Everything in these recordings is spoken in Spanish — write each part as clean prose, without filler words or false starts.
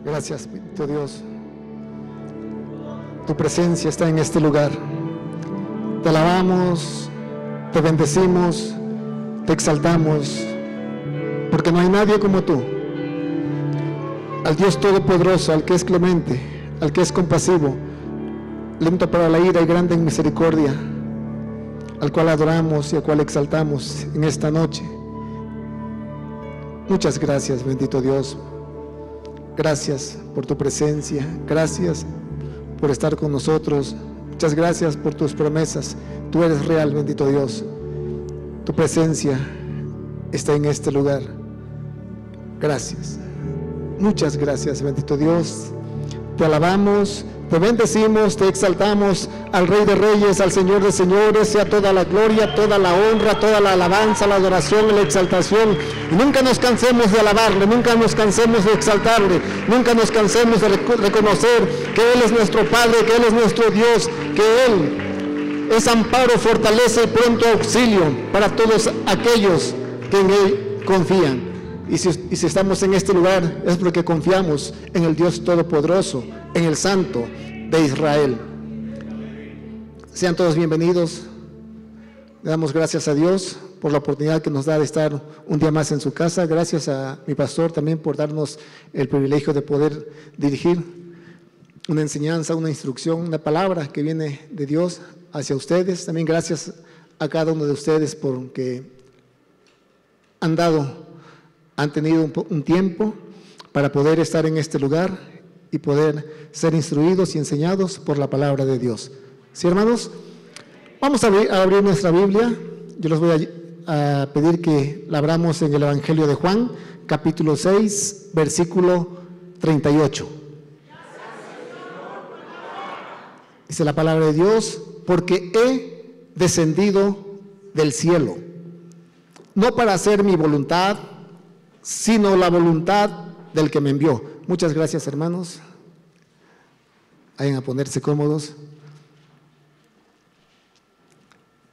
Gracias, bendito Dios. Tu presencia está en este lugar. Te alabamos, te bendecimos, te exaltamos, porque no hay nadie como tú. Al Dios Todopoderoso, al que es clemente, al que es compasivo, lento para la ira y grande en misericordia, al cual adoramos y al cual exaltamos en esta noche. Muchas gracias, bendito Dios. Gracias por tu presencia, gracias por estar con nosotros. Muchas gracias por tus promesas. Tú eres real, bendito Dios. Tu presencia está en este lugar. Gracias. Muchas gracias, bendito Dios. Te alabamos, te bendecimos, te exaltamos al Rey de Reyes, al Señor de Señores. Sea toda la gloria, toda la honra, toda la alabanza, la adoración y la exaltación. Y nunca nos cansemos de alabarle, nunca nos cansemos de exaltarle, nunca nos cansemos de reconocer que Él es nuestro Padre, que Él es nuestro Dios, que Él es amparo, fortaleza y pronto auxilio para todos aquellos que en Él confían. Y si estamos en este lugar es porque confiamos en el Dios Todopoderoso, en el Santo de Israel. Sean todos bienvenidos. Le damos gracias a Dios por la oportunidad que nos da de estar un día más en su casa. Gracias a mi pastor también por darnos el privilegio de poder dirigir una enseñanza, una instrucción, una palabra que viene de Dios hacia ustedes. También gracias a cada uno de ustedes porque han tenido un tiempo para poder estar en este lugar y poder ser instruidos y enseñados por la palabra de Dios. ¿Sí, hermanos? Vamos a abrir nuestra Biblia. Yo les voy a pedir que la abramos en el Evangelio de Juan, capítulo 6, versículo 38. Dice la palabra de Dios: porque he descendido del cielo, no para hacer mi voluntad, sino la voluntad del que me envió. Muchas gracias, hermanos. Vayan a ponerse cómodos.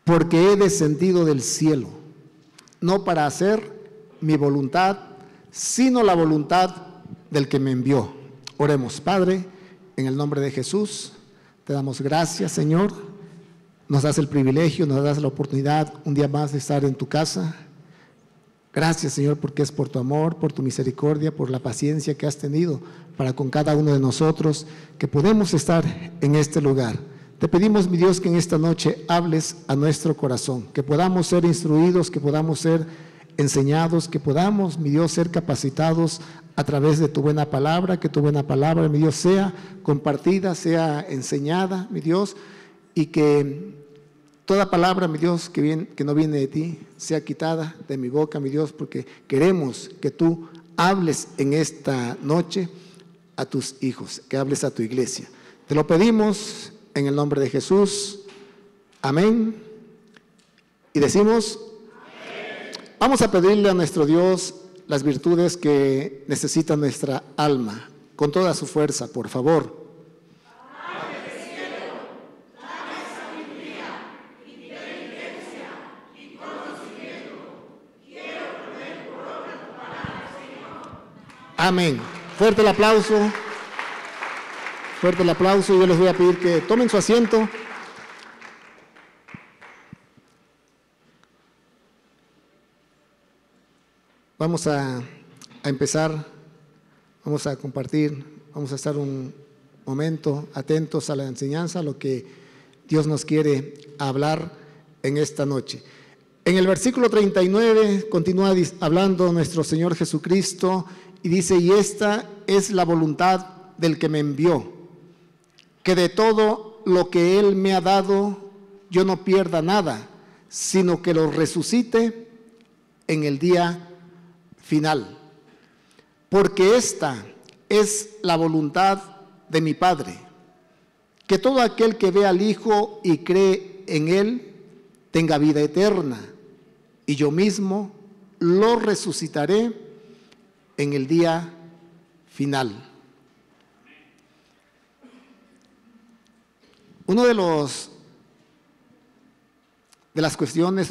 Porque he descendido del cielo, no para hacer mi voluntad, sino la voluntad del que me envió. Oremos. Padre, en el nombre de Jesús, te damos gracias, Señor. Nos das el privilegio, nos das la oportunidad un día más de estar en tu casa. Gracias, Señor, porque es por tu amor, por tu misericordia, por la paciencia que has tenido para con cada uno de nosotros, que podemos estar en este lugar. Te pedimos, mi Dios, que en esta noche hables a nuestro corazón, que podamos ser instruidos, que podamos ser enseñados, que podamos, mi Dios, ser capacitados a través de tu buena palabra, que tu buena palabra, mi Dios, sea compartida, sea enseñada, mi Dios, y que toda palabra, mi Dios, que no viene de ti, sea quitada de mi boca, mi Dios, porque queremos que tú hables en esta noche a tus hijos, que hables a tu iglesia. Te lo pedimos en el nombre de Jesús. Amén. Y decimos, amén. Vamos a pedirle a nuestro Dios las virtudes que necesita nuestra alma, con toda su fuerza, por favor. Amén. Fuerte el aplauso. Fuerte el aplauso. Yo les voy a pedir que tomen su asiento. Vamos a empezar. Vamos a compartir. Vamos a estar un momento atentos a la enseñanza, a lo que Dios nos quiere hablar en esta noche. En el versículo 39 continúa hablando nuestro Señor Jesucristo y dice: y esta es la voluntad del que me envió, que de todo lo que Él me ha dado yo no pierda nada, sino que lo resucite en el día final. Porque esta es la voluntad de mi Padre, que todo aquel que ve al Hijo y cree en Él tenga vida eterna, y yo mismo lo resucitaré en el día final. Uno de las cuestiones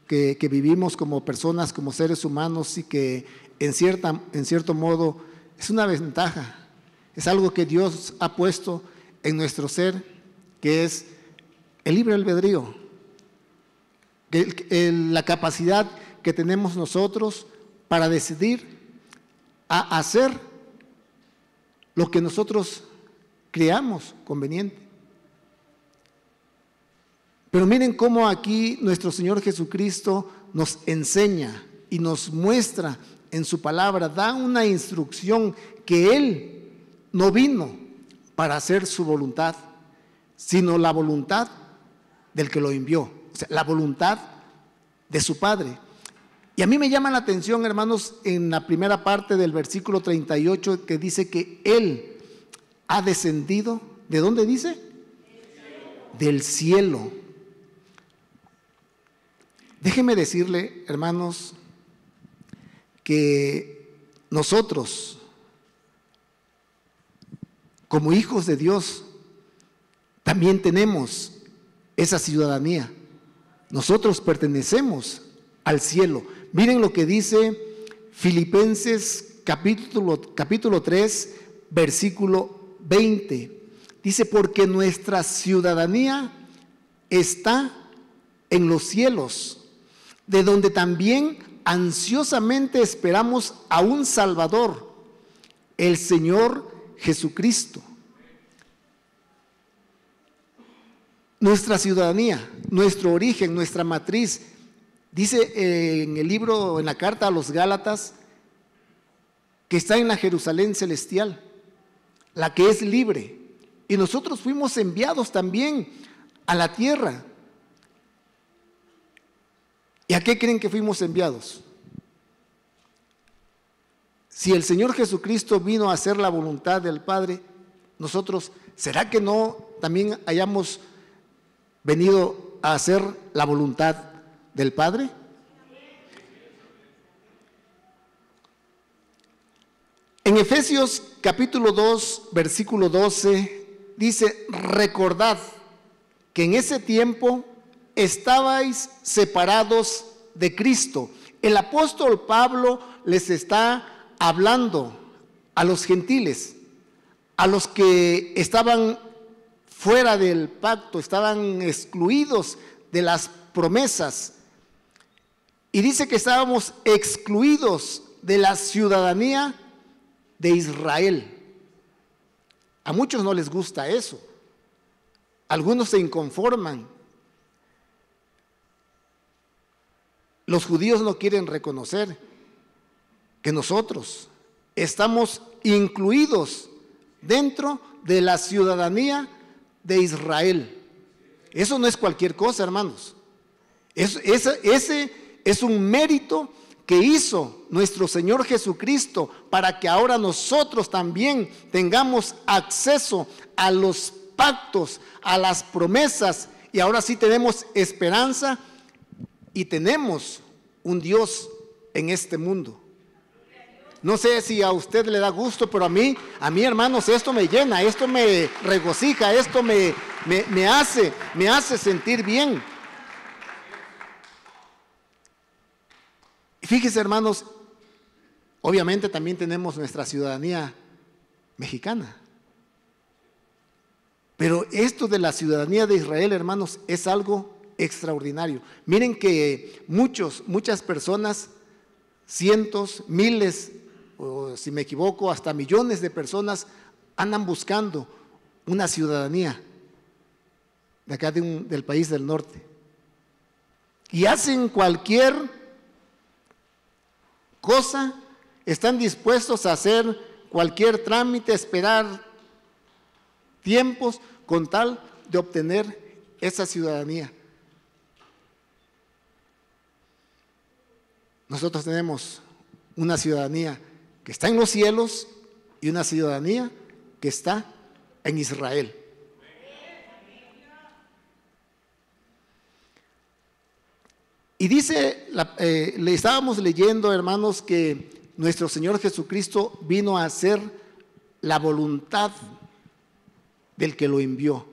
que vivimos como personas, como seres humanos, y que en cierto modo es una ventaja, es algo que Dios ha puesto en nuestro ser, que es el libre albedrío, la capacidad que tenemos nosotros para decidir a hacer lo que nosotros creamos conveniente. Pero miren cómo aquí nuestro Señor Jesucristo nos enseña y nos muestra en su palabra, da una instrucción que Él no vino para hacer su voluntad, sino la voluntad del que lo envió, o sea, la voluntad de su Padre. Y a mí me llama la atención, hermanos, en la primera parte del versículo 38, que dice que Él ha descendido, ¿de dónde dice? Del cielo. Déjeme decirle, hermanos, que nosotros, como hijos de Dios, también tenemos esa ciudadanía. Nosotros pertenecemos al cielo. Miren lo que dice Filipenses capítulo 3, versículo 20. Dice, porque nuestra ciudadanía está en los cielos, de donde también ansiosamente esperamos a un Salvador, el Señor Jesucristo. Nuestra ciudadanía, nuestro origen, nuestra matriz, dice en el libro, en la carta a los Gálatas, que está en la Jerusalén celestial, la que es libre. Y nosotros fuimos enviados también a la tierra. ¿Y a qué creen que fuimos enviados? Si el Señor Jesucristo vino a hacer la voluntad del Padre, nosotros, ¿será que no también hayamos venido a hacer la voluntad del Padre? En Efesios capítulo 2, versículo 12, dice, recordad que en ese tiempo estabais separados de Cristo. El apóstol Pablo les está hablando a los gentiles, a los que estaban fuera del pacto, estaban excluidos de las promesas. Y dice que estábamos excluidos de la ciudadanía de Israel. A muchos no les gusta eso. Algunos se inconforman. Los judíos no quieren reconocer que nosotros estamos incluidos dentro de la ciudadanía de Israel. Eso no es cualquier cosa, hermanos. Ese es un mérito que hizo nuestro Señor Jesucristo para que ahora nosotros también tengamos acceso a los pactos, a las promesas, y ahora sí tenemos esperanza y tenemos un Dios en este mundo. No sé si a usted le da gusto, pero a mí, hermanos, esto me llena, esto me regocija, esto me hace sentir bien. Fíjese, hermanos, obviamente también tenemos nuestra ciudadanía mexicana. Pero esto de la ciudadanía de Israel, hermanos, es algo extraordinario. Miren que muchas personas, cientos, miles, o si me equivoco, hasta millones de personas andan buscando una ciudadanía de acá del país del norte. Y hacen cualquier cosa, están dispuestos a hacer cualquier trámite, esperar tiempos con tal de obtener esa ciudadanía. Nosotros tenemos una ciudadanía que está en los cielos y una ciudadanía que está en Israel. Y dice, le estábamos leyendo, hermanos, que nuestro Señor Jesucristo vino a hacer la voluntad del que lo envió.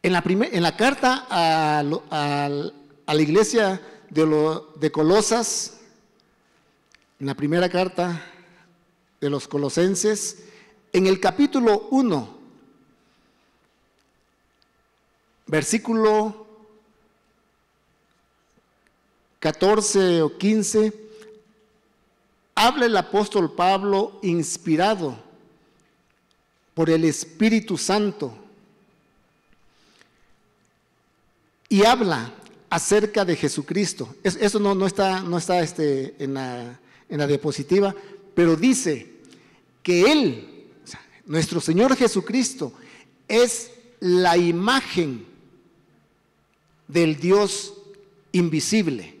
En la carta a la iglesia de Colosas, en la primera carta de los Colosenses, en el capítulo 1, versículo 14 o 15, habla el apóstol Pablo, inspirado por el Espíritu Santo, y habla acerca de Jesucristo. Eso no está en la diapositiva, pero dice que Él, o sea, nuestro Señor Jesucristo, es la imagen del Dios invisible,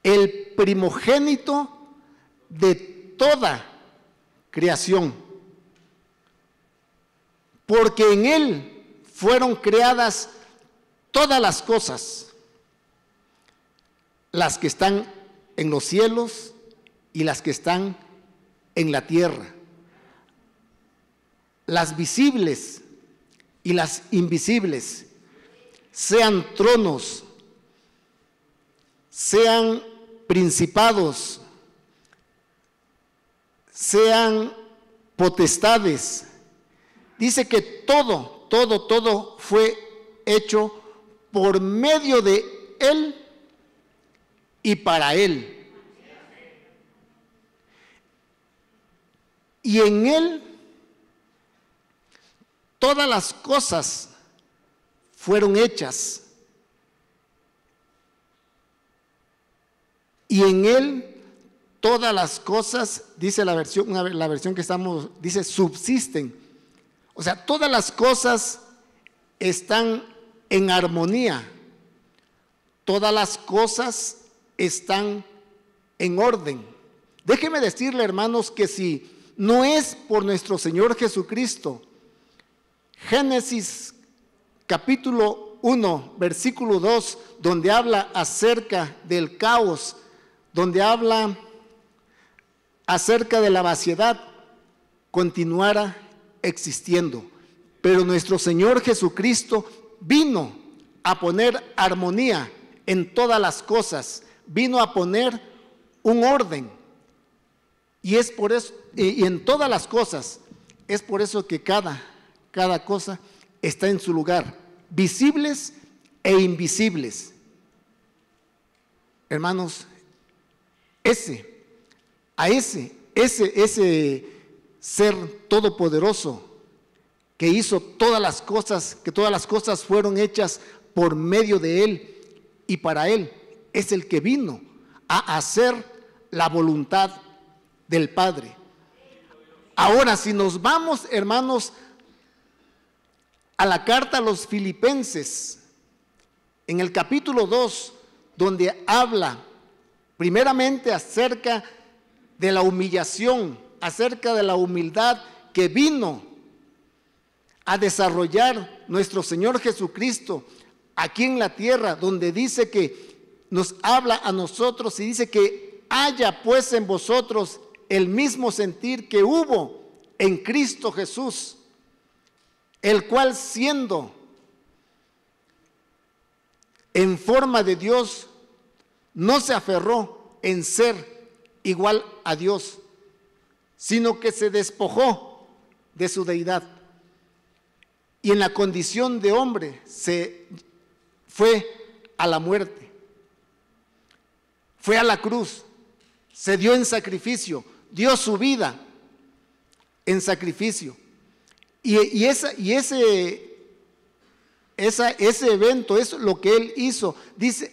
el primogénito de toda creación, porque en Él fueron creadas todas las cosas, las que están en los cielos y las que están en la tierra, las visibles y las invisibles, sean tronos, sean principados, sean potestades. Dice que todo fue hecho por medio de Él y para Él. Y en Él todas las cosas fueron hechas. Y en Él todas las cosas, dice la versión que estamos, dice subsisten. O sea, todas las cosas están en armonía. Todas las cosas están en orden. Déjeme decirle, hermanos, que si no es por nuestro Señor Jesucristo, Génesis capítulo 1, versículo 2, donde habla acerca del caos, donde habla acerca de la vaciedad, continuara existiendo. Pero nuestro Señor Jesucristo vino a poner armonía en todas las cosas, vino a poner un orden. Y es por eso, y en todas las cosas, es por eso que cada cosa está en su lugar, visibles e invisibles. Hermanos, ese ser todopoderoso que hizo todas las cosas, que todas las cosas fueron hechas por medio de Él y para Él, es el que vino a hacer la voluntad del Padre. Ahora, si nos vamos, hermanos, a la carta a los Filipenses, en el capítulo 2, donde habla primeramente acerca de la humillación, acerca de la humildad que vino a desarrollar nuestro Señor Jesucristo aquí en la tierra, donde dice que nos habla a nosotros y dice que haya pues en vosotros el mismo sentir que hubo en Cristo Jesús, el cual siendo en forma de Dios, no se aferró en ser igual a Dios, sino que se despojó de su deidad y en la condición de hombre se fue a la muerte, fue a la cruz, se dio en sacrificio, dio su vida en sacrificio. Y ese evento es lo que Él hizo. Dice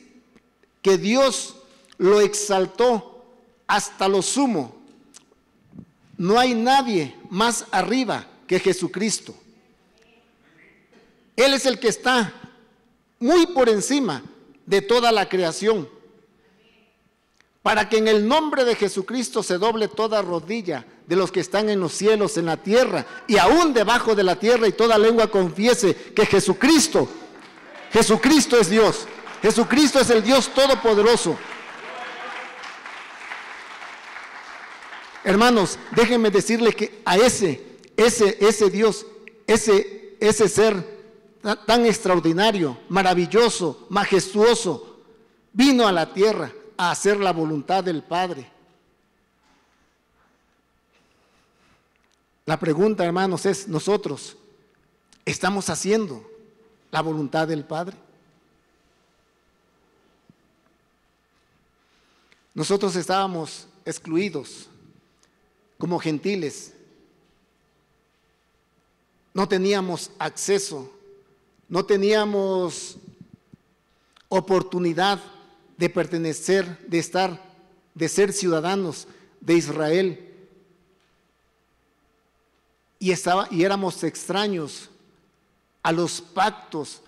que Dios lo exaltó hasta lo sumo. No hay nadie más arriba que Jesucristo. Él es el que está muy por encima de toda la creación, para que en el nombre de Jesucristo se doble toda rodilla de los que están en los cielos, en la tierra y aún debajo de la tierra, y toda lengua confiese que Jesucristo es Dios. Jesucristo es el Dios todopoderoso. Hermanos, déjenme decirle que a ese Dios, ese ser tan extraordinario, maravilloso, majestuoso, vino a la tierra a hacer la voluntad del Padre. La pregunta, hermanos, es: ¿nosotros estamos haciendo la voluntad del Padre? Nosotros estábamos excluidos como gentiles. No teníamos acceso, no teníamos oportunidad de pertenecer, de estar, de ser ciudadanos de Israel. Y éramos extraños a los pactos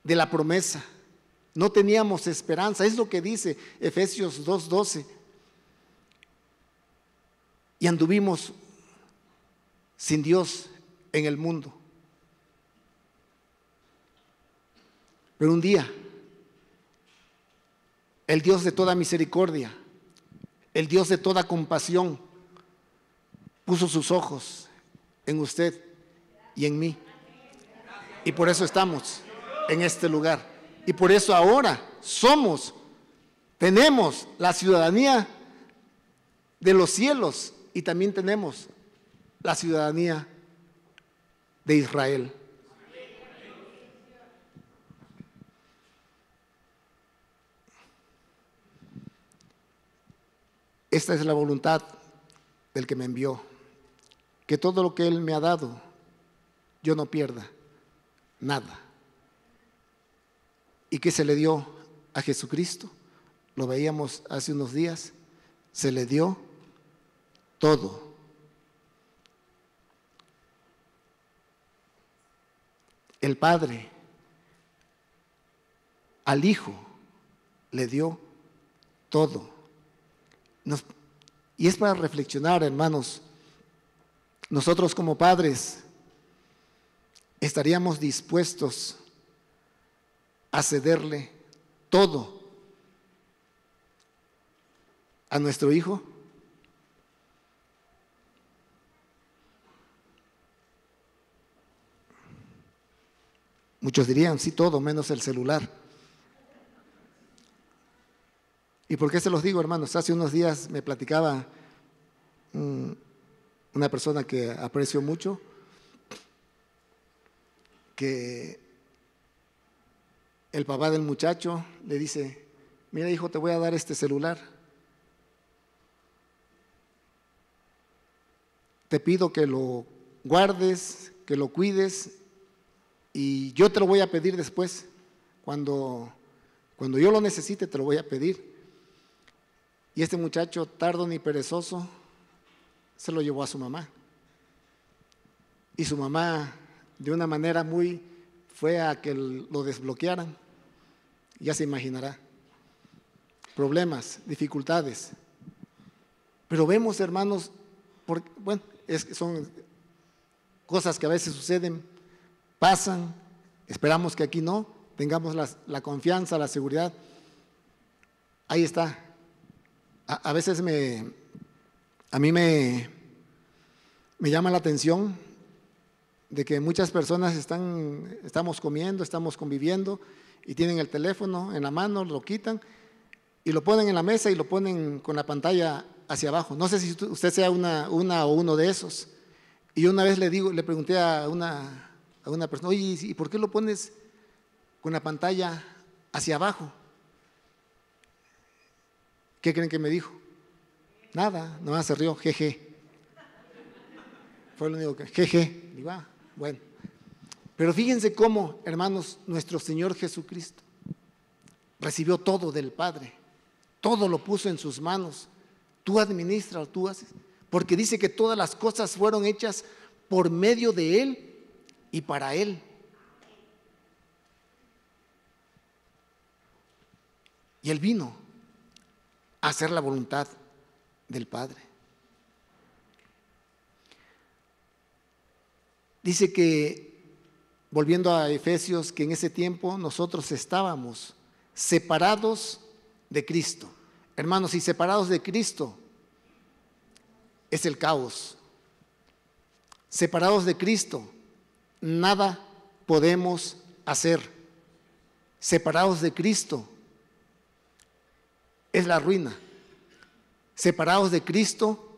de la promesa. No teníamos esperanza. Es lo que dice Efesios 2:12. Y anduvimos sin Dios en el mundo. Pero un día, el Dios de toda misericordia, el Dios de toda compasión, puso sus ojos en usted y en mí. Y por eso estamos en este lugar. Y por eso ahora tenemos la ciudadanía de los cielos y también tenemos la ciudadanía de Israel. Esta es la voluntad del que me envió, que todo lo que Él me ha dado, yo no pierda nada. Y que se le dio a Jesucristo, lo veíamos hace unos días, se le dio todo. El Padre al Hijo le dio todo. Y es para reflexionar, hermanos. Nosotros como padres estaríamos dispuestos a cederle todo a nuestro hijo. Muchos dirían, sí, todo menos el celular. ¿Y por qué se los digo, hermanos? Hace unos días me platicaba una persona que aprecio mucho, que el papá del muchacho le dice: mira, hijo, te voy a dar este celular. Te pido que lo guardes, que lo cuides, y yo te lo voy a pedir después. Cuando yo lo necesite, te lo voy a pedir. Y este muchacho, tardo ni perezoso, se lo llevó a su mamá. Y su mamá, de una manera fue a que lo desbloquearan. Ya se imaginará. Problemas, dificultades. Pero vemos, hermanos, son cosas que a veces suceden, pasan, esperamos que aquí no, tengamos la confianza, la seguridad. Ahí está. A veces a mí me llama la atención de que muchas personas estamos comiendo, estamos conviviendo y tienen el teléfono en la mano, lo quitan y lo ponen en la mesa y lo ponen con la pantalla hacia abajo. No sé si usted sea una o uno de esos. Y una vez le pregunté a una persona: oye, ¿y por qué lo pones con la pantalla hacia abajo? ¿Qué creen que me dijo? Nada, nomás se rió, jeje. Fue lo único que, jeje. Digo, bueno. Pero fíjense cómo, hermanos, nuestro Señor Jesucristo recibió todo del Padre. Todo lo puso en sus manos. Tú administras, tú haces. Porque dice que todas las cosas fueron hechas por medio de Él y para Él. Y Él vino a hacer la voluntad del Padre. Dice que, volviendo a Efesios, que en ese tiempo nosotros estábamos separados de Cristo. Hermanos, y separados de Cristo es el caos. Separados de Cristo, nada podemos hacer. Separados de Cristo es la ruina. Separados de Cristo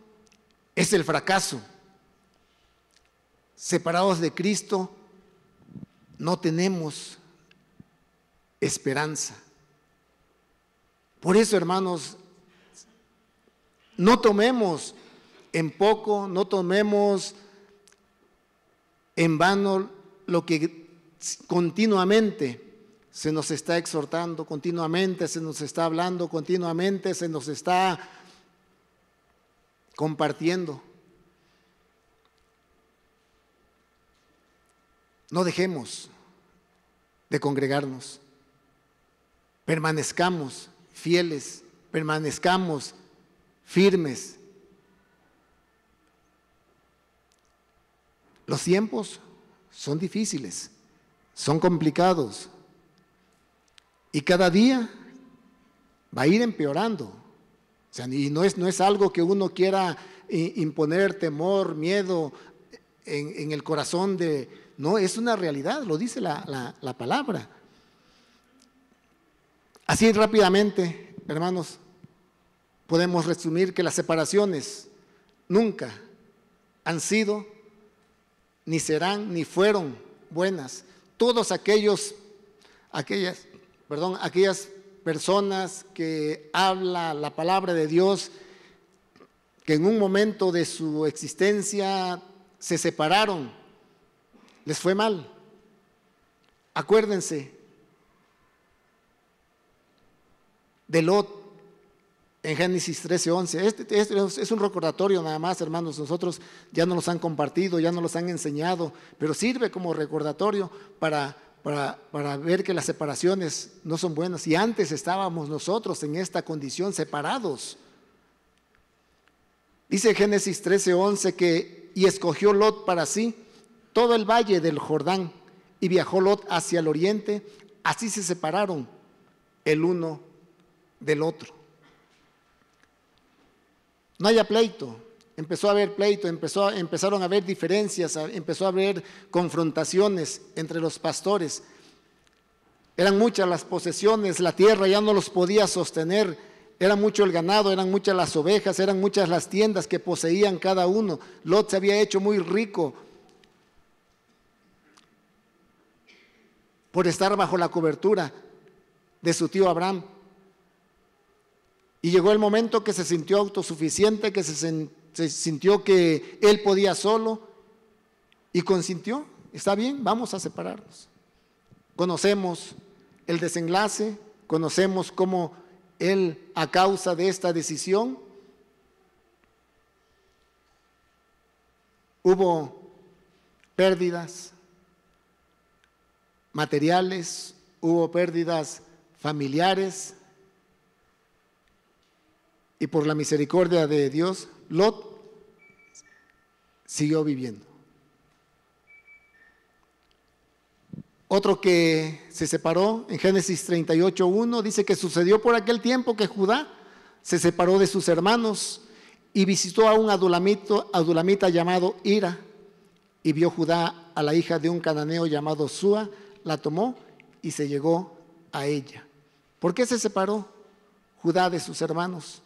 es el fracaso. separados de Cristo, no tenemos esperanza. Por eso, hermanos, no tomemos en poco, no tomemos en vano lo que continuamente se nos está exhortando, continuamente se nos está hablando, continuamente se nos está compartiendo. No dejemos de congregarnos, permanezcamos fieles, permanezcamos firmes. Los tiempos son difíciles, son complicados y cada día va a ir empeorando. O sea, y no es algo que uno quiera imponer temor, miedo en el corazón no, es una realidad, lo dice la palabra. Así rápidamente, hermanos, podemos resumir que las separaciones nunca han sido, ni serán, ni fueron buenas. Todos aquellas personas que habla la palabra de Dios, que en un momento de su existencia se separaron, les fue mal. Acuérdense de Lot en Génesis 13:11. Este es un recordatorio nada más, hermanos. Nosotros ya nos los han compartido, ya nos los han enseñado, pero sirve como recordatorio para ver que las separaciones no son buenas. Y antes estábamos nosotros en esta condición, separados. Dice Génesis 13:11 que y escogió Lot para sí todo el valle del Jordán y viajó Lot hacia el oriente. Así se separaron el uno del otro. No haya pleito, empezó a haber pleito, empezaron a haber diferencias, empezó a haber confrontaciones entre los pastores. Eran muchas las posesiones, la tierra ya no los podía sostener, era mucho el ganado, eran muchas las ovejas, eran muchas las tiendas que poseían cada uno. Lot se había hecho muy rico por estar bajo la cobertura de su tío Abraham. Y llegó el momento que se sintió autosuficiente, que se sintió que él podía solo y consintió. Está bien, vamos a separarnos. Conocemos el desenlace, conocemos cómo él, a causa de esta decisión, hubo pérdidas materiales, hubo pérdidas familiares. Y por la misericordia de Dios, Lot siguió viviendo. Otro que se separó en Génesis 38:1 dice que sucedió por aquel tiempo que Judá se separó de sus hermanos y visitó a un adulamita llamado Hira, y vio Judá a la hija de un cananeo llamado Súa, la tomó y se llegó a ella. ¿Por qué se separó Judá de sus hermanos?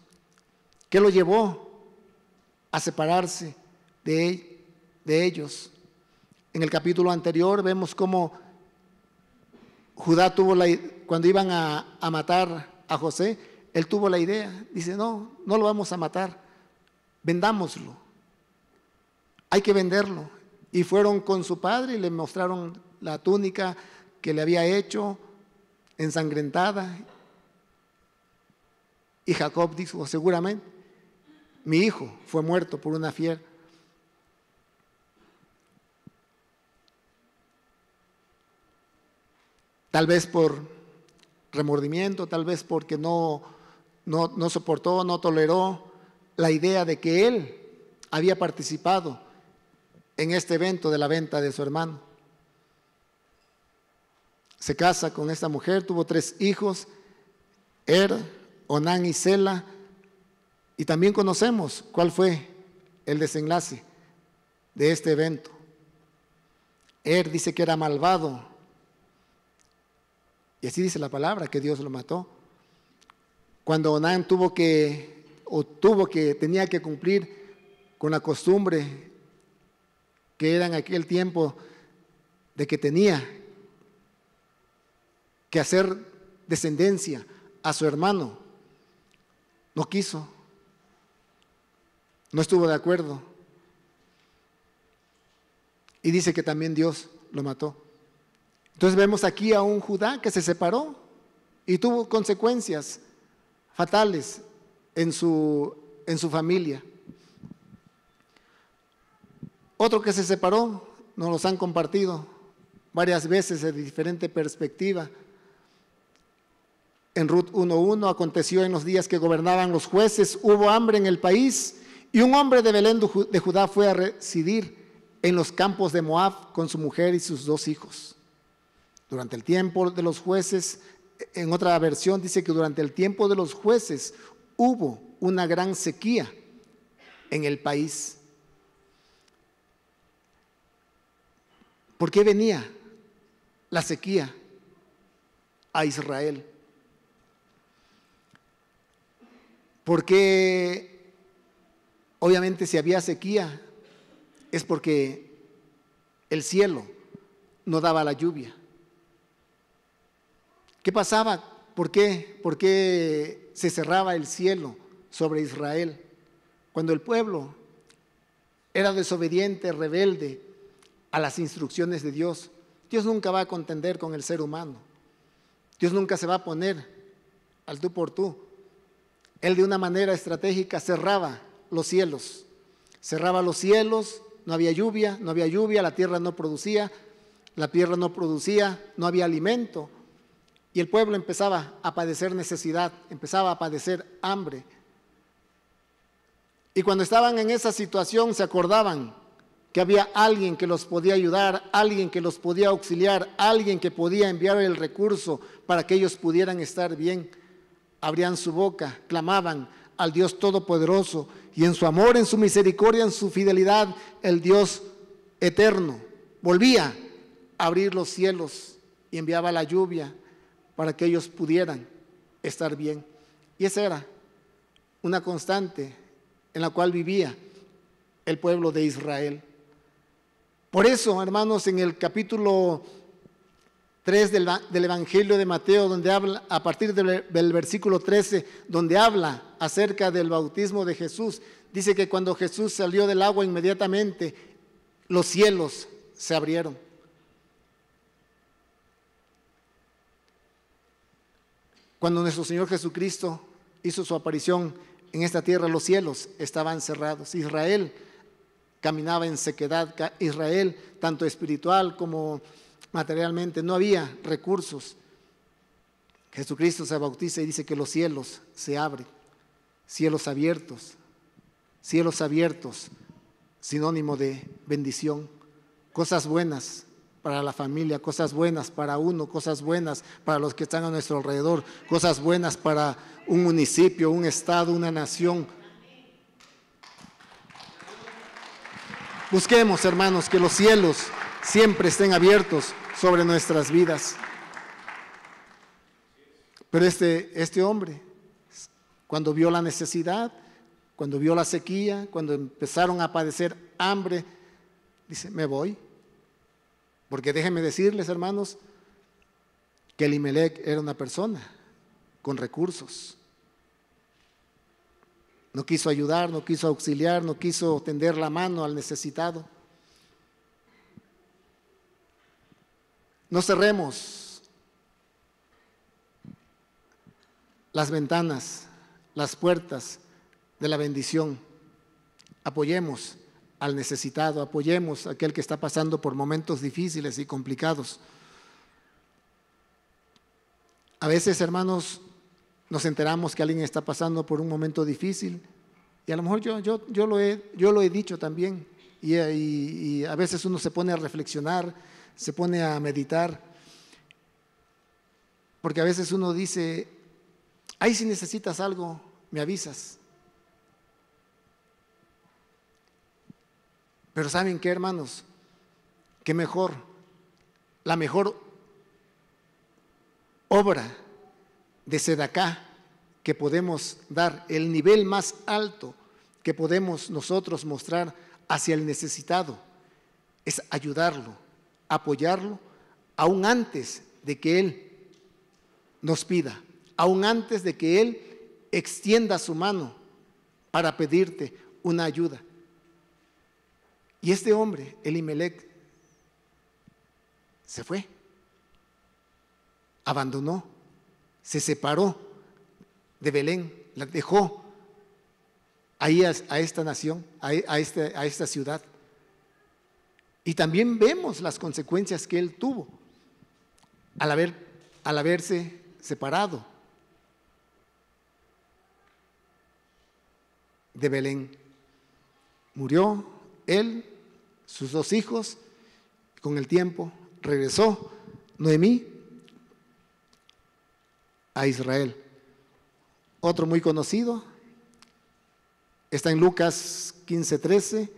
¿Qué lo llevó a separarse de ellos? En el capítulo anterior vemos cómo Judá cuando iban a matar a José, él tuvo la idea, dice, no lo vamos a matar, vendámoslo, hay que venderlo. Y fueron con su padre y le mostraron la túnica que le había hecho, ensangrentada. Y Jacob dijo, seguramente, mi hijo fue muerto por una fiera. Tal vez por remordimiento, tal vez porque no soportó, no toleró la idea de que él había participado en este evento de la venta de su hermano. Se casa con esta mujer, tuvo 3 hijos, Onán y Sela. Y también conocemos cuál fue el desenlace de este evento. Dice que era malvado. Y así dice la palabra, que Dios lo mató. Cuando Onán tenía que cumplir con la costumbre que era en aquel tiempo de que tenía que hacer descendencia a su hermano, no quiso, no estuvo de acuerdo. Y dice que también Dios lo mató. Entonces vemos aquí a un Judá que se separó y tuvo consecuencias fatales en su familia. Otro que se separó, nos los han compartido varias veces de diferente perspectiva. En Ruth 1:1 aconteció en los días que gobernaban los jueces, hubo hambre en el país y un hombre de Belén de Judá fue a residir en los campos de Moab con su mujer y sus 2 hijos. Durante el tiempo de los jueces, en otra versión dice que durante el tiempo de los jueces hubo una gran sequía en el país. ¿Por qué venía la sequía a Israel? Porque obviamente si había sequía es porque el cielo no daba la lluvia. ¿Qué pasaba? ¿Por qué? ¿Por qué se cerraba el cielo sobre Israel? Cuando el pueblo era desobediente, rebelde a las instrucciones de Dios. Dios nunca va a contender con el ser humano. Dios nunca se va a poner al tú por tú. Él de una manera estratégica cerraba los cielos. Cerraba los cielos, no había lluvia, la tierra no producía, no había alimento. Y el pueblo empezaba a padecer necesidad, empezaba a padecer hambre. Y cuando estaban en esa situación se acordaban que había alguien que los podía ayudar, alguien que los podía auxiliar, alguien que podía enviar el recurso para que ellos pudieran estar bien. Abrían su boca, clamaban al Dios Todopoderoso y en su amor, en su misericordia, en su fidelidad, el Dios eterno volvía a abrir los cielos y enviaba la lluvia para que ellos pudieran estar bien. Y esa era una constante en la cual vivía el pueblo de Israel. Por eso, hermanos, en el capítulo 3 del Evangelio de Mateo, donde habla, a partir del versículo 13, donde habla acerca del bautismo de Jesús, dice que cuando Jesús salió del agua, inmediatamente los cielos se abrieron. Cuando nuestro Señor Jesucristo hizo su aparición en esta tierra, los cielos estaban cerrados. Israel caminaba en sequedad. Israel, tanto espiritual como materialmente, no había recursos. Jesucristo se bautiza y dice que los cielos se abren. Cielos abiertos, sinónimo de bendición. Cosas buenas para la familia, cosas buenas para uno, cosas buenas para los que están a nuestro alrededor, cosas buenas para un municipio, un estado, una nación. Busquemos, hermanos, que los cielos siempre estén abiertos sobre nuestras vidas. Pero este hombre, cuando vio la necesidad, cuando vio la sequía, cuando empezaron a padecer hambre, dice, me voy. Porque déjenme decirles, hermanos, que Elimelec era una persona con recursos. No quiso ayudar, no quiso auxiliar, no quiso tender la mano al necesitado. No cerremos las ventanas, las puertas de la bendición. Apoyemos al necesitado, apoyemos a aquel que está pasando por momentos difíciles y complicados. A veces, hermanos, nos enteramos que alguien está pasando por un momento difícil y a lo mejor yo lo he dicho también y a veces uno se pone a reflexionar, se pone a meditar, porque a veces uno dice, ay, si necesitas algo, me avisas. Pero ¿saben qué, hermanos? ¿Qué mejor? La mejor obra de Sedacá que podemos dar, el nivel más alto que podemos nosotros mostrar hacia el necesitado, es ayudarlo, apoyarlo, aún antes de que Él nos pida, aún antes de que Él extienda su mano para pedirte una ayuda. Y este hombre, Elimelec, se fue, abandonó, se separó de Belén, la dejó ahí a esta nación, a esta ciudad. Y también vemos las consecuencias que él tuvo al haberse separado de Belén. Murió él, sus 2 hijos. Con el tiempo regresó Noemí a Israel. Otro muy conocido está en Lucas 15:13.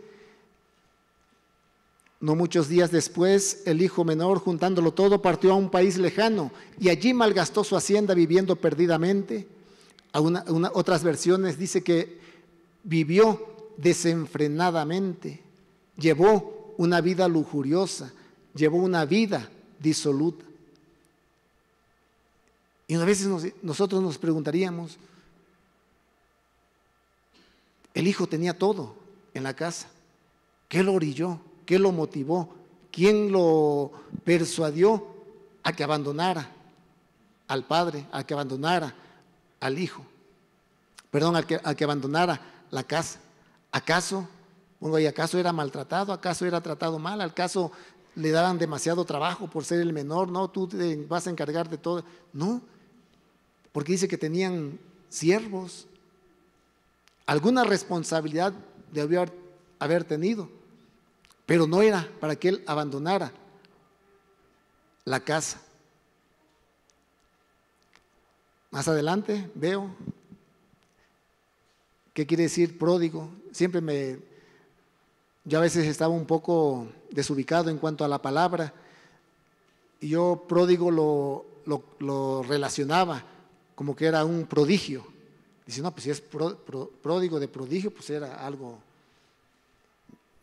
No muchos días después, el hijo menor, juntándolo todo, partió a un país lejano y allí malgastó su hacienda viviendo perdidamente. Otras versiones dice que vivió desenfrenadamente, llevó una vida lujuriosa, llevó una vida disoluta. Y a veces nosotros nos preguntaríamos, el hijo tenía todo en la casa, ¿qué lo orilló? ¿Qué lo motivó? ¿Quién lo persuadió a que abandonara al padre, a que abandonara al hijo? Perdón, a que abandonara la casa. ¿Acaso era maltratado? ¿Acaso era tratado mal? ¿Acaso le daban demasiado trabajo por ser el menor? No, tú te vas a encargar de todo. No, porque dice que tenían siervos. Alguna responsabilidad debió haber tenido, pero no era para que él abandonara la casa. Más adelante veo qué quiere decir pródigo. Yo a veces estaba un poco desubicado en cuanto a la palabra, y yo pródigo lo relacionaba como que era un prodigio. Dice, no, pues si es pródigo de prodigio, pues era algo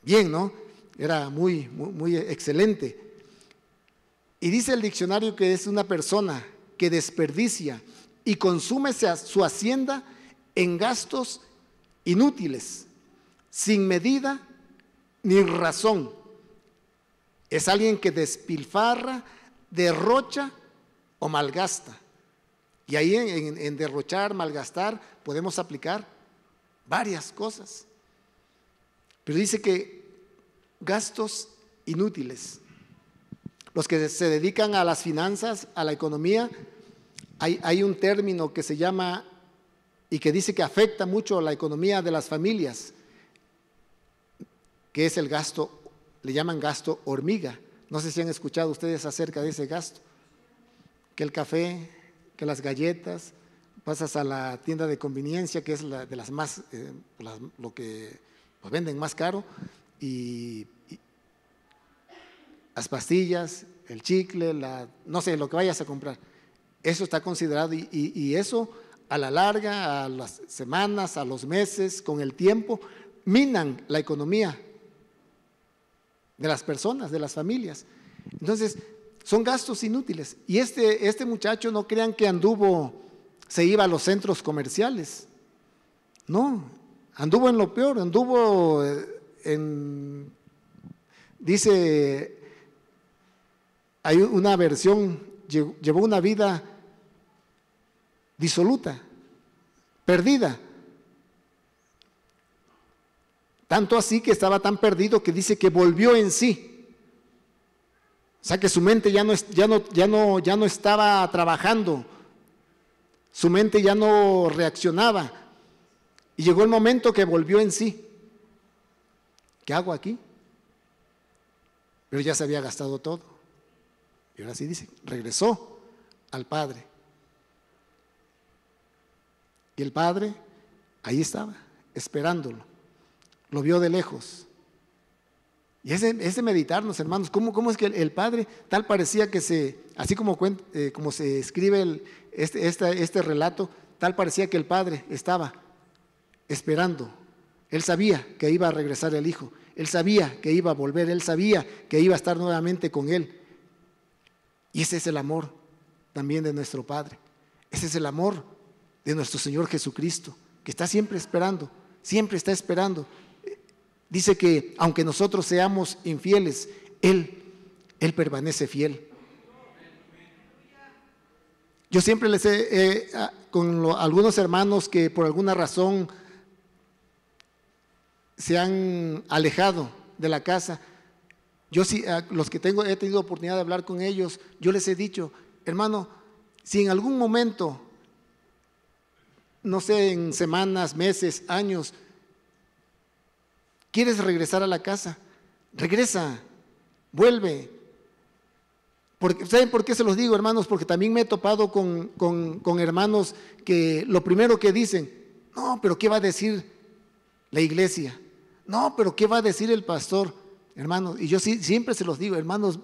bien, ¿no? Era muy, muy, muy excelente. Y dice el diccionario que es una persona que desperdicia y consume su hacienda en gastos inútiles, sin medida ni razón. Es alguien que despilfarra, derrocha o malgasta. Y ahí en derrochar, malgastar, podemos aplicar varias cosas. Pero dice que gastos inútiles. Los que se dedican a las finanzas, a la economía, hay un término que se llama y que dice que afecta mucho a la economía de las familias, que es el gasto, le llaman gasto hormiga. No sé si han escuchado ustedes acerca de ese gasto. Que el café, que las galletas, pasas a la tienda de conveniencia, que es de las más, lo que pues venden más caro, y las pastillas, el chicle, no sé, lo que vayas a comprar. Eso está considerado y eso a la larga, a las semanas, a los meses, con el tiempo, minan la economía de las personas, de las familias. Entonces, son gastos inútiles. Y este muchacho, no crean que se iba a los centros comerciales. No, anduvo en lo peor, dice, hay una versión, llevó una vida disoluta, perdida. Tanto así que estaba tan perdido que dice que volvió en sí. O sea que su mente ya no estaba trabajando, su mente ya no reaccionaba. Y llegó el momento que volvió en sí. ¿Qué hago aquí? Pero ya se había gastado todo. Y ahora sí dice, regresó al padre. Y el padre ahí estaba, esperándolo. Lo vio de lejos. Y es de meditarnos, hermanos, ¿cómo es que el padre tal parecía que así como se escribe este relato, tal parecía que el padre estaba esperando. Él sabía que iba a regresar el hijo. Él sabía que iba a volver, Él sabía que iba a estar nuevamente con Él. Y ese es el amor también de nuestro Padre. Ese es el amor de nuestro Señor Jesucristo, que está siempre esperando, siempre está esperando. Dice que aunque nosotros seamos infieles, Él permanece fiel. Yo siempre les con algunos hermanos que por alguna razón se han alejado de la casa, yo sí, a los que he tenido oportunidad de hablar con ellos, yo les he dicho, hermano, si en algún momento, no sé, en semanas, meses, años, quieres regresar a la casa, regresa, vuelve. ¿Saben por qué se los digo, hermanos? Porque también me he topado con hermanos que lo primero que dicen, no, pero ¿qué va a decir la iglesia? No, pero ¿qué va a decir el pastor? Hermanos, y yo siempre se los digo, hermanos,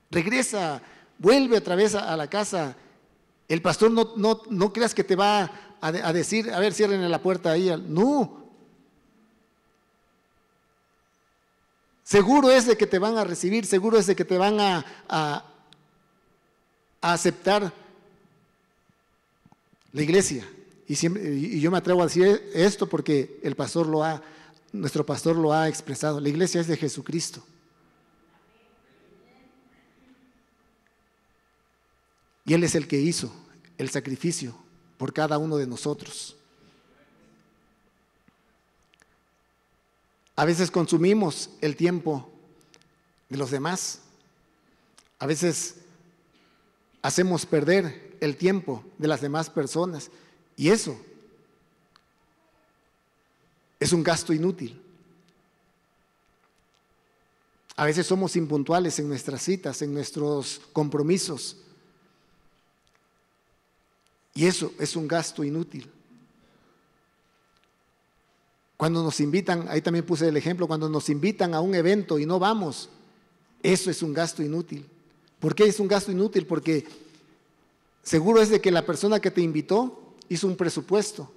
regresa, vuelve otra vez a la casa. El pastor no creas que te va a decir, a ver, cierren la puerta ahí. No. Seguro es de que te van a recibir, seguro es de que te van a aceptar la iglesia. Y yo me atrevo a decir esto porque nuestro pastor lo ha expresado. La iglesia es de Jesucristo. Y Él es el que hizo el sacrificio por cada uno de nosotros. A veces consumimos el tiempo de los demás. A veces hacemos perder el tiempo de las demás personas. Y eso es un gasto inútil. A veces somos impuntuales en nuestras citas, en nuestros compromisos. Y eso es un gasto inútil. Cuando nos invitan, ahí también puse el ejemplo, cuando nos invitan a un evento y no vamos, eso es un gasto inútil. ¿Por qué es un gasto inútil? Porque seguro es de que la persona que te invitó hizo un presupuesto.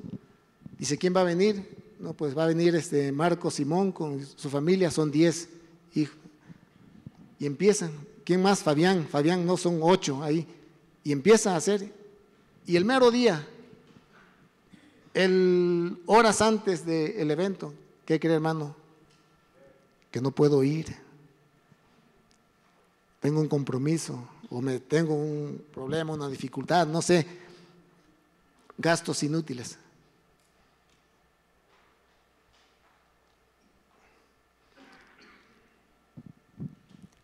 Dice, ¿quién va a venir? No, pues va a venir Marco Simón con su familia, son 10 hijos. Y empiezan, ¿quién más? Fabián, no, son 8 ahí. Y empiezan a hacer, y el mero día, horas antes del evento, ¿qué cree, hermano? Que no puedo ir. Tengo un compromiso, o tengo un problema, una dificultad, no sé. Gastos inútiles.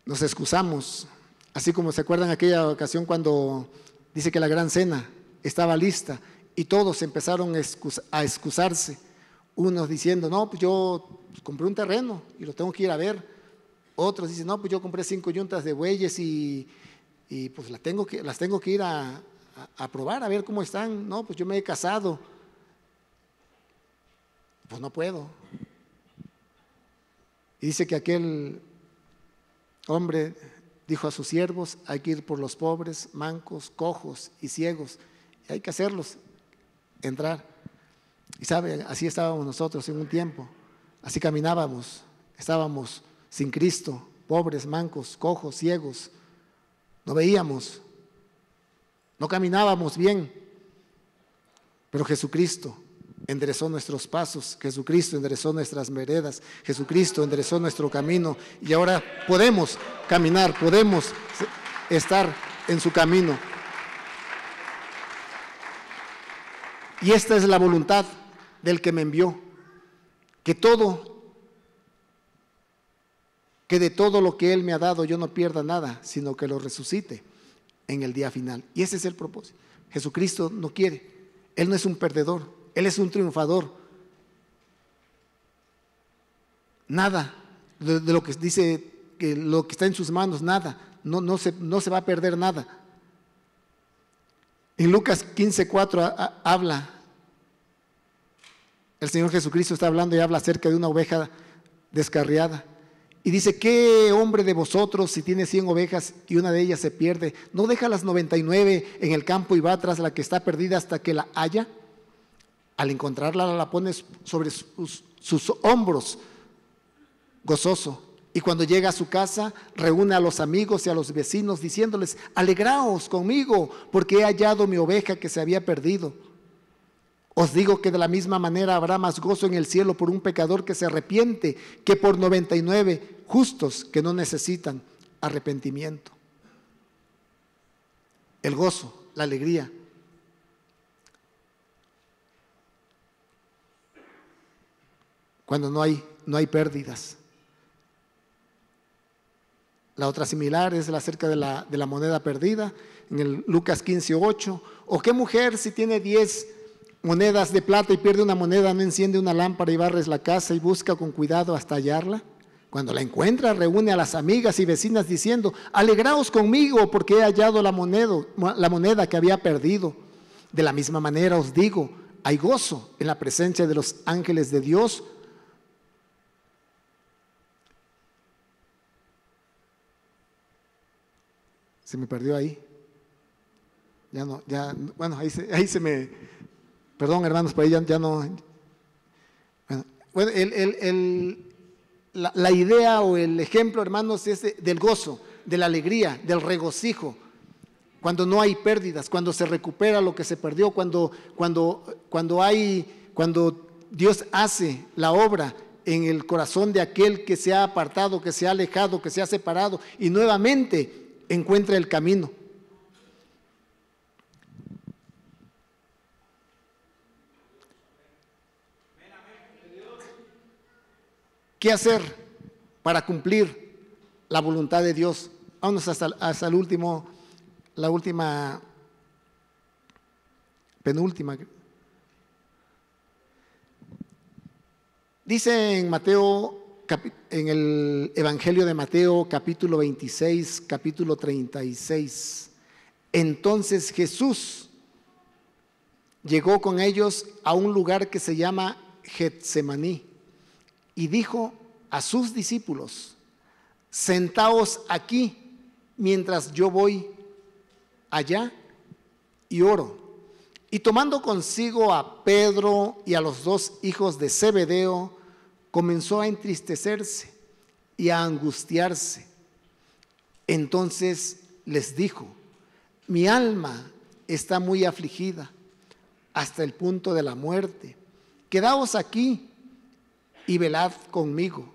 Nos excusamos, así como se acuerdan aquella ocasión cuando dice que la gran cena estaba lista y todos empezaron a excusarse, unos diciendo, no, pues yo compré un terreno y lo tengo que ir a ver. Otros dicen, no, pues yo compré 5 yuntas de bueyes y pues las tengo que ir a probar, a ver cómo están. No, pues yo me he casado, pues no puedo. Y dice que aquel hombre dijo a sus siervos, hay que ir por los pobres, mancos, cojos y ciegos, y hay que hacerlos entrar. Y sabe, así estábamos nosotros en un tiempo, así caminábamos, estábamos sin Cristo, pobres, mancos, cojos, ciegos, no veíamos, no caminábamos bien, pero Jesucristo enderezó nuestros pasos, Jesucristo enderezó nuestras veredas, Jesucristo enderezó nuestro camino y ahora podemos caminar, podemos estar en su camino. Y esta es la voluntad del que me envió, que de todo lo que Él me ha dado yo no pierda nada, sino que lo resucite en el día final. Y ese es el propósito. Jesucristo no quiere, Él no es un perdedor, Él es un triunfador. Nada de lo que dice, que lo que está en sus manos, nada, no se va a perder nada. En Lucas 15:4 habla, el Señor Jesucristo está hablando y habla acerca de una oveja descarriada. Y dice, ¿qué hombre de vosotros, si tiene 100 ovejas y una de ellas se pierde, no deja las 99 en el campo y va tras la que está perdida hasta que la haya? Al encontrarla la pone sobre sus hombros gozoso. Y cuando llega a su casa, reúne a los amigos y a los vecinos diciéndoles: alegraos conmigo, porque he hallado mi oveja que se había perdido. Os digo que de la misma manera habrá más gozo en el cielo por un pecador que se arrepiente que por 99 justos que no necesitan arrepentimiento. El gozo, la alegría. Cuando no hay pérdidas. La otra similar es acerca de la moneda perdida, en el Lucas 15:8. ¿O qué mujer, si tiene 10 monedas de plata y pierde una moneda, no enciende una lámpara y barres la casa y busca con cuidado hasta hallarla? Cuando la encuentra, reúne a las amigas y vecinas diciendo: alegraos conmigo, porque he hallado la moneda que había perdido. De la misma manera os digo, hay gozo en la presencia de los ángeles de Dios. Se me perdió ahí. Bueno, ahí se me... Perdón, hermanos, por ahí ya no... Bueno, la idea o el ejemplo, hermanos, es del gozo, de la alegría, del regocijo. Cuando no hay pérdidas, cuando se recupera lo que se perdió, cuando Dios hace la obra en el corazón de aquel que se ha apartado, que se ha alejado, que se ha separado y nuevamente encuentra el camino. ¿Qué hacer para cumplir la voluntad de Dios? Vamos hasta el último, penúltima. Dice en Mateo, en el Evangelio de Mateo, capítulo 26, capítulo 36. Entonces Jesús llegó con ellos a un lugar que se llama Getsemaní y dijo a sus discípulos: sentaos aquí mientras yo voy allá y oro. Y tomando consigo a Pedro y a los 2 hijos de Zebedeo, comenzó a entristecerse y a angustiarse. Entonces les dijo: mi alma está muy afligida hasta el punto de la muerte. Quedaos aquí y velad conmigo.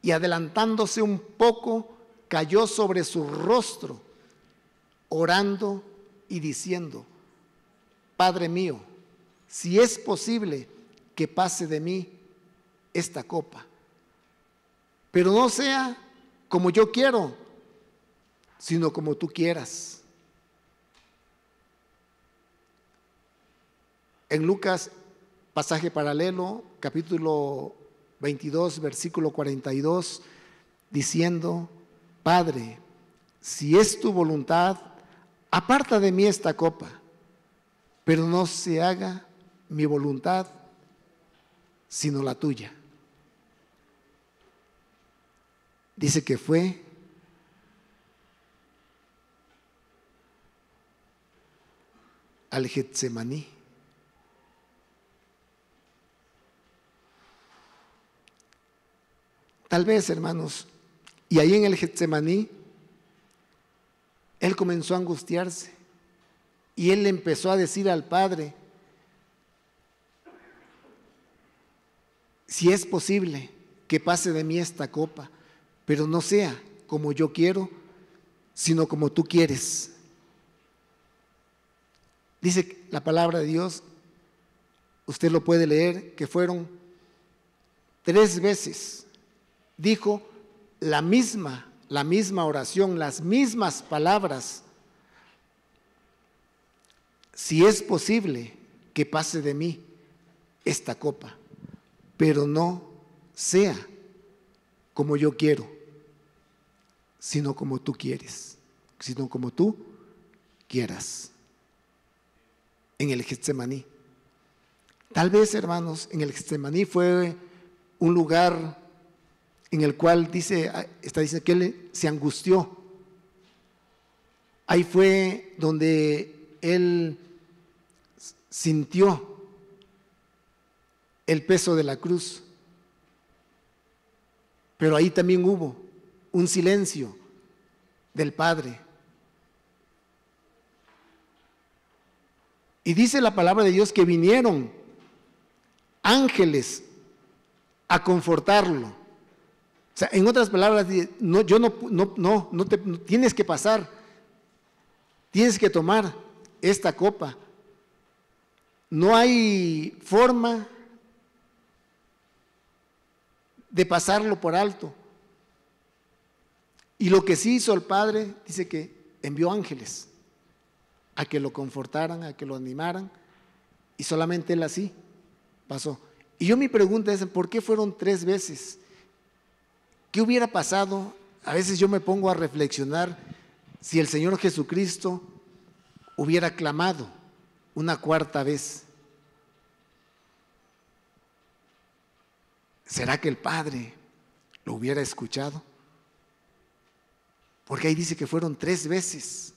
Y adelantándose un poco, cayó sobre su rostro, orando y diciendo: Padre mío, si es posible que pase de mí esta copa, pero no sea como yo quiero, sino como tú quieras. En Lucas, pasaje paralelo, capítulo 22, versículo 42, diciendo: Padre, si es tu voluntad, aparta de mí esta copa, pero no se haga mi voluntad, sino la tuya. Dice que fue al Getsemaní. Tal vez, hermanos, y ahí en el Getsemaní, él comenzó a angustiarse y él le empezó a decir al Padre: si es posible que pase de mí esta copa, pero no sea como yo quiero, sino como tú quieres. Dice la palabra de Dios, usted lo puede leer, que fueron 3 veces. Dijo la misma oración, las mismas palabras: si es posible que pase de mí esta copa, pero no sea como yo quiero, sino como tú quieres, sino como tú quieras. En el Getsemaní. Tal vez, hermanos, en el Getsemaní fue un lugar en el cual está diciendo que él se angustió. Ahí fue donde él sintió el peso de la cruz. pero ahí también hubo un silencio del Padre. Y dice la palabra de Dios que vinieron ángeles a confortarlo. O sea, en otras palabras, no, tienes que pasar, tienes que tomar esta copa. No hay forma de pasarlo por alto. Y lo que sí hizo el Padre, dice que envió ángeles a que lo confortaran, a que lo animaran, y solamente él así pasó. Y yo mi pregunta es, ¿por qué fueron 3 veces? ¿Qué hubiera pasado? A veces yo me pongo a reflexionar si el Señor Jesucristo hubiera clamado una 4ª vez. ¿Será que el Padre lo hubiera escuchado? Porque ahí dice que fueron 3 veces.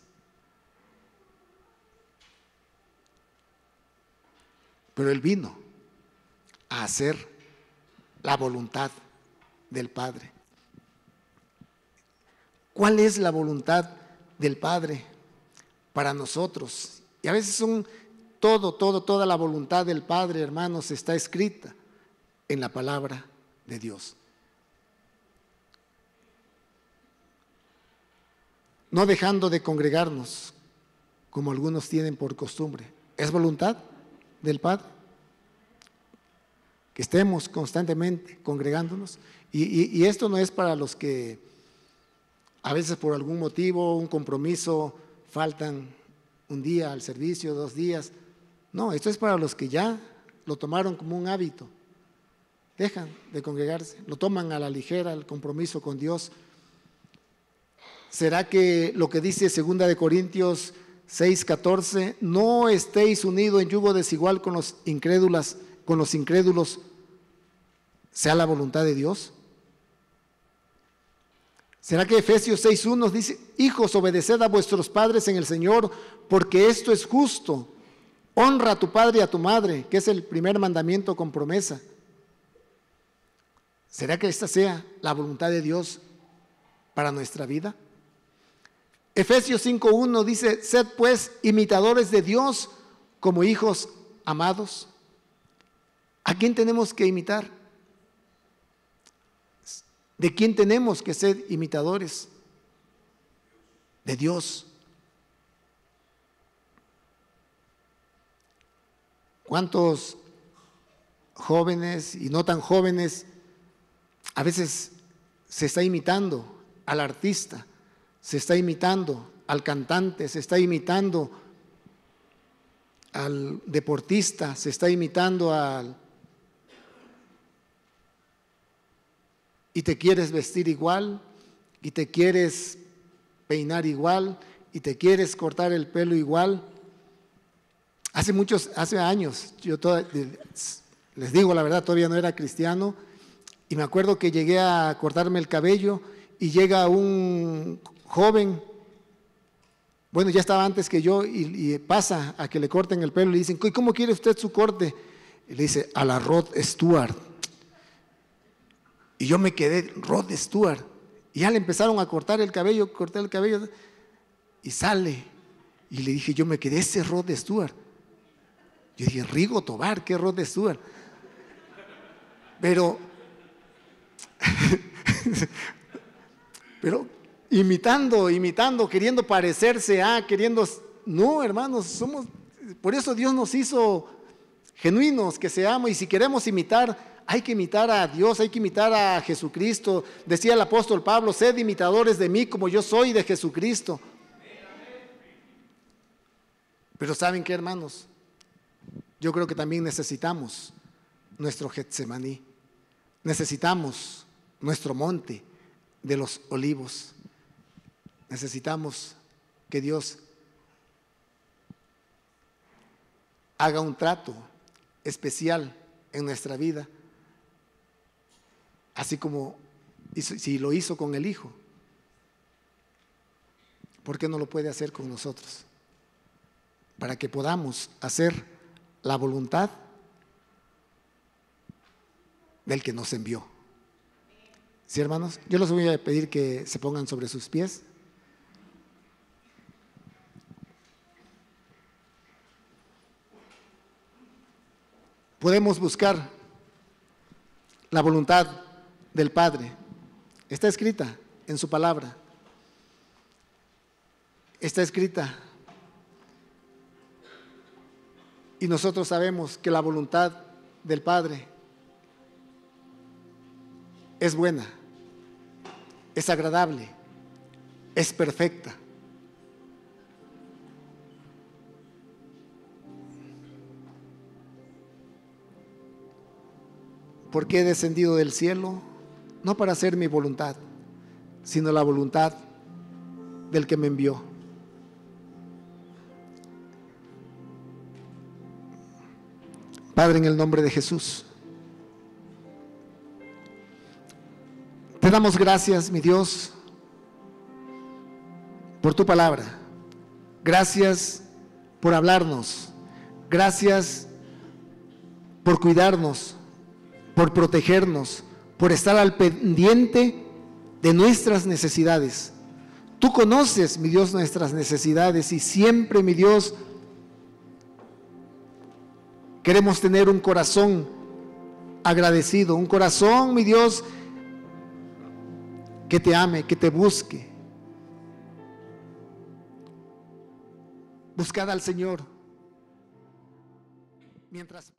Pero Él vino a hacer la voluntad del Padre. ¿Cuál es la voluntad del Padre para nosotros? Y a veces toda la voluntad del Padre, hermanos, está escrita en la palabra de Dios. No dejando de congregarnos, como algunos tienen por costumbre. ¿Es voluntad del Padre que estemos constantemente congregándonos? Y esto no es para los que a veces por algún motivo, un compromiso, faltan un día al servicio, 2 días. No, esto es para los que ya lo tomaron como un hábito. Dejan de congregarse, lo toman a la ligera, el compromiso con Dios. ¿Será que lo que dice 2 de Corintios 6:14, no estéis unidos en yugo desigual con los incrédulos, sea la voluntad de Dios? ¿Será que Efesios 6:1 nos dice, hijos, obedeced a vuestros padres en el Señor, porque esto es justo? Honra a tu padre y a tu madre, que es el primer mandamiento con promesa. ¿Será que esta sea la voluntad de Dios para nuestra vida? Efesios 5:1 dice, sed pues imitadores de Dios como hijos amados. ¿A quién tenemos que imitar? ¿De quién tenemos que ser imitadores? De Dios. ¿Cuántos jóvenes y no tan jóvenes a veces se está imitando al artista, se está imitando al cantante, se está imitando al deportista, se está imitando al... y te quieres vestir igual, y te quieres peinar igual, y te quieres cortar el pelo igual? Hace años, les digo la verdad, todavía no era cristiano, y me acuerdo que llegué a cortarme el cabello, y llega un joven, bueno, ya estaba antes que yo, y pasa a que le corten el pelo, y le dicen, ¿cómo quiere usted su corte? Y le dice, a la Rod Stewart. Y yo me quedé, Rod Stewart. Y ya le empezaron a cortar el cabello, corté el cabello, y sale. Y le dije, yo me quedé, ese Rod Stewart. Yo dije, Rigo Tobar, ¿qué Rod Stewart? Pero imitando, queriendo parecerse a, no, hermanos, por eso Dios nos hizo genuinos, que seamos, y si queremos imitar, hay que imitar a Dios, hay que imitar a Jesucristo. Decía el apóstol Pablo, sed imitadores de mí como yo soy de Jesucristo. Pero ¿saben qué, hermanos? Yo creo que también necesitamos nuestro Getsemaní. Necesitamos nuestro monte de los olivos. Necesitamos que Dios haga un trato especial en nuestra vida, así como si lo hizo con el Hijo. ¿Por qué no lo puede hacer con nosotros? Para que podamos hacer la voluntad del que nos envió. Sí, hermanos, yo los voy a pedir que se pongan sobre sus pies. Podemos buscar la voluntad del Padre. Está escrita en su palabra. Está escrita. Y nosotros sabemos que la voluntad del Padre es buena, es agradable, es perfecta. Porque he descendido del cielo, no para hacer mi voluntad, sino la voluntad del que me envió. Padre, en el nombre de Jesús, te damos gracias, mi Dios, por tu palabra. Gracias por hablarnos. Gracias por cuidarnos, por protegernos, por estar al pendiente de nuestras necesidades. Tú conoces, mi Dios, nuestras necesidades y siempre, mi Dios, queremos tener un corazón agradecido, un corazón, mi Dios, que te ame, que te busque. Buscad al Señor mientras